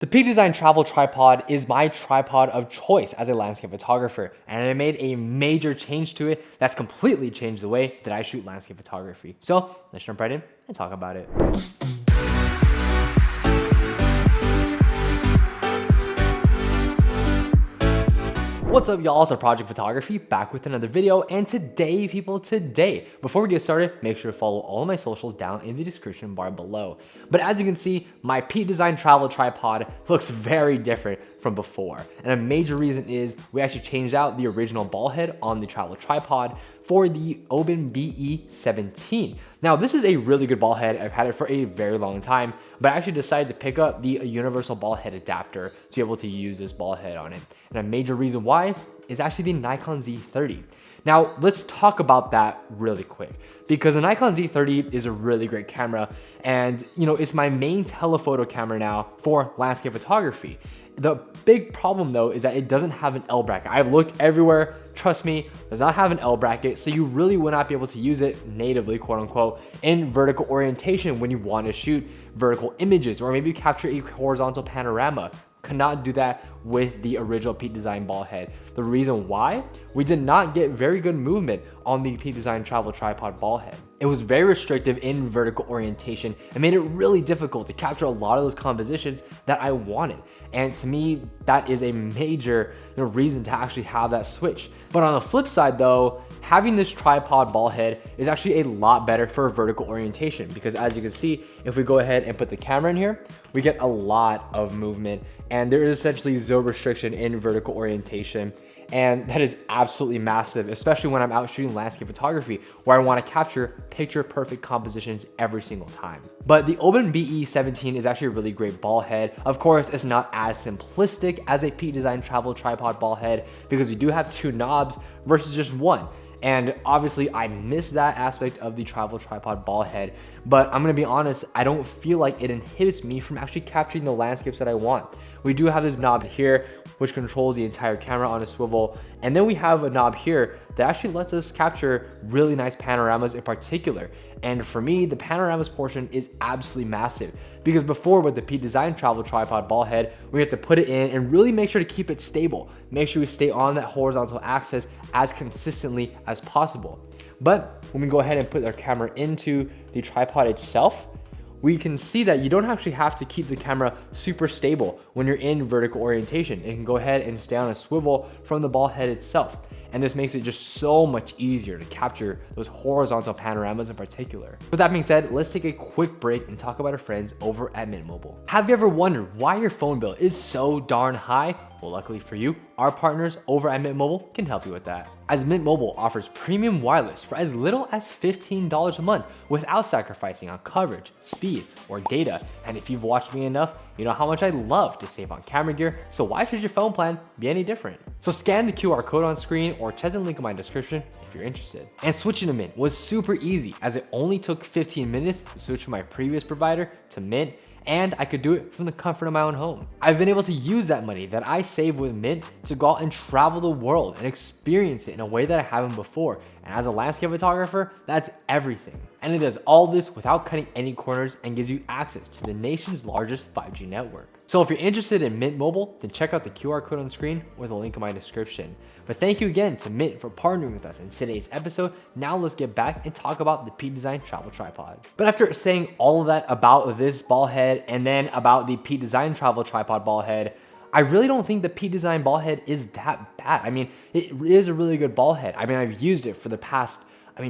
The Peak Design Travel Tripod is my tripod of choice as a landscape photographer, and I made a major change to it that's completely changed the way that I shoot landscape photography. So let's jump right in and talk about it. What's up, y'all? It's Project Photography back with another video, and today, before we get started, make sure to follow all of my socials down in the description bar below. But as you can see, my Peak Design Travel Tripod looks very different from before, and a major reason is we actually changed out the original ball head on the travel tripod for the Oben BE17. Now, this is a really good ball head. I've had it for a very long time, but I actually decided to pick up the universal ball head adapter to be able to use this ball head on it. And a major reason why is actually the Nikon Z30. Now, let's talk about that really quick, because the Nikon Z30 is a really great camera, and it's my main telephoto camera now for landscape photography. The big problem though is that it doesn't have an L bracket. I've looked everywhere, trust me, does not have an L bracket, so you really would not be able to use it natively, quote unquote, in vertical orientation when you want to shoot vertical images or maybe capture a horizontal panorama. Cannot do that with the original Peak Design ball head. The reason why? We did not get very good movement on the Peak Design Travel Tripod ball head. It was very restrictive in vertical orientation and made it really difficult to capture a lot of those compositions that I wanted. And to me, that is a major reason to actually have that switch. But on the flip side though, having this tripod ball head is actually a lot better for vertical orientation, because as you can see, if we go ahead and put the camera in here, we get a lot of movement, and there is essentially zero restriction in vertical orientation. And that is absolutely massive, especially when I'm out shooting landscape photography where I want to capture picture perfect compositions every single time. But the Oben BE17 is actually a really great ball head. Of course, it's not as simplistic as a Peak Design Travel Tripod ball head because we do have two knobs versus just one. And obviously I miss that aspect of the travel tripod ball head, but I'm gonna be honest, I don't feel like it inhibits me from actually capturing the landscapes that I want. We do have this knob here, which controls the entire camera on a swivel. And then we have a knob here that actually lets us capture really nice panoramas in particular. And for me, the panoramas portion is absolutely massive, because before with the Peak Design Travel Tripod ball head, we have to put it in and really make sure to keep it stable. Make sure we stay on that horizontal axis as consistently as possible. But when we go ahead and put our camera into the tripod itself, we can see that you don't actually have to keep the camera super stable when you're in vertical orientation. It can go ahead and stay on a swivel from the ball head itself. And this makes it just so much easier to capture those horizontal panoramas in particular. With that being said, let's take a quick break and talk about our friends over at Mint Mobile. Have you ever wondered why your phone bill is so darn high? Well, luckily for you, our partners over at Mint Mobile can help you with that. As Mint Mobile offers premium wireless for as little as $15 a month without sacrificing on coverage, speed, or data. And if you've watched me enough, you know how much I love to save on camera gear, so why should your phone plan be any different? So scan the QR code on screen or check the link in my description if you're interested. And switching to Mint was super easy, as it only took 15 minutes to switch from my previous provider to Mint, and I could do it from the comfort of my own home. I've been able to use that money that I save with Mint to go out and travel the world and experience it in a way that I haven't before. And as a landscape photographer, that's everything. And it does all this without cutting any corners and gives you access to the nation's largest 5G network. So if you're interested in Mint Mobile, then check out the QR code on the screen or the link in my description. But thank you again to Mint for partnering with us in today's episode. Now let's get back and talk about the Peak Design Travel Tripod. But after saying all of that about this ball head and then about the Peak Design Travel Tripod ball head, I really don't think the Peak Design ball head is that bad. I mean, it is a really good ball head. I mean, I've used it for the past,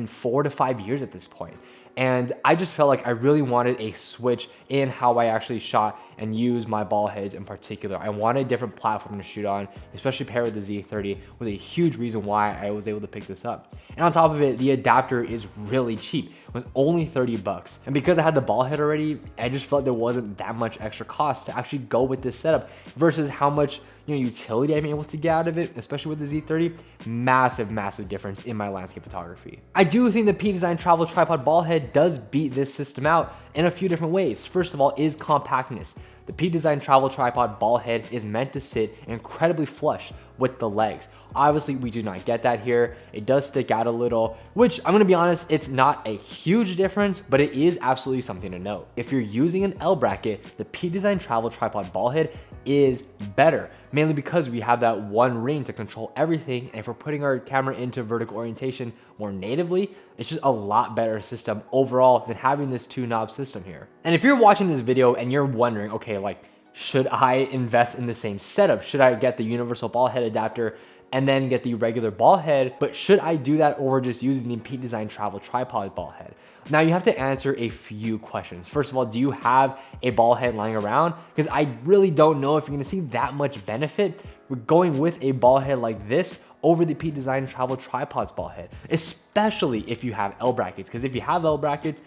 4 to 5 years at this point. And I just felt like I really wanted a switch in how I actually shot and use my ball heads in particular. I wanted a different platform to shoot on, especially paired with the Z30 was a huge reason why I was able to pick this up. And on top of it, the adapter is really cheap. It was only 30 bucks. And because I had the ball head already, I just felt there wasn't that much extra cost to actually go with this setup versus how much utility I'm able to get out of it, especially with the Z30. Massive difference in my landscape photography. I do think the Peak Design Travel Tripod ball head does beat this system out in a few different ways. First of all is compactness. The Peak Design travel tripod ball head is meant to sit incredibly flush with the legs. Obviously, we do not get that here. It does stick out a little, which I'm gonna be honest, it's not a huge difference, but it is absolutely something to note. If you're using an L bracket, the Peak Design travel tripod ball head is better, mainly because we have that one ring to control everything. And if we're putting our camera into vertical orientation more natively, it's just a lot better system overall than having this 2-knob system here. And if you're watching this video and you're wondering, okay, like, should I invest in the same setup? Should I get the universal ball head adapter and then get the regular ball head? But should I do that over just using the Peak Design travel tripod ball head? Now you have to answer a few questions. First of all, do you have a ball head lying around? Because I really don't know if you're gonna see that much benefit with going with a ball head like this over the Peak Design travel tripod's ball head, especially if you have L brackets. Because if you have L brackets,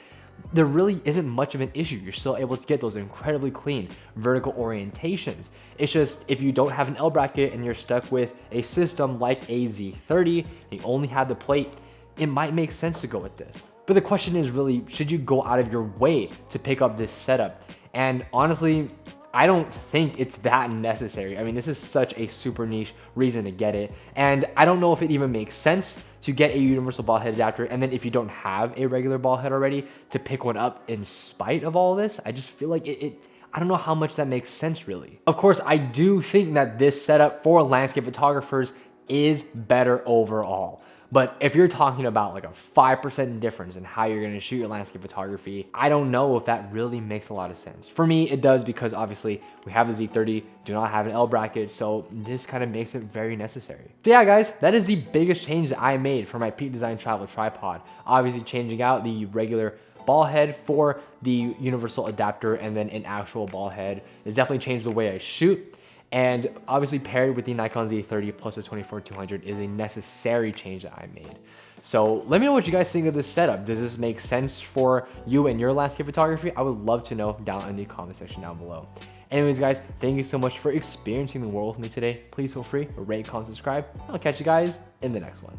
there really isn't much of an issue. You're still able to get those incredibly clean vertical orientations. It's just if you don't have an L bracket and you're stuck with a system like a Z30, you only have the plate, it might make sense to go with this. But the question is really, should you go out of your way to pick up this setup? And honestly, I don't think it's that necessary. I mean, this is such a super niche reason to get it. And I don't know if it even makes sense to get a universal ball head adapter, and then if you don't have a regular ball head already, to pick one up in spite of all this. I just feel like I don't know how much that makes sense really. Of course, I do think that this setup for landscape photographers is better overall. But if you're talking about like a 5% difference in how you're gonna shoot your landscape photography, I don't know if that really makes a lot of sense. For me, it does, because obviously we have the Z30, do not have an L bracket, so this kind of makes it very necessary. So yeah, guys, that is the biggest change that I made for my Peak Design travel tripod. Obviously changing out the regular ball head for the universal adapter and then an actual ball head has definitely changed the way I shoot. And obviously paired with the Nikon Z30 plus the 24-200 is a necessary change that I made. So let me know what you guys think of this setup. Does this make sense for you and your landscape photography? I would love to know down in the comment section down below. Anyways, guys, thank you so much for experiencing the world with me today. Please feel free to rate, comment, subscribe. I'll catch you guys in the next one.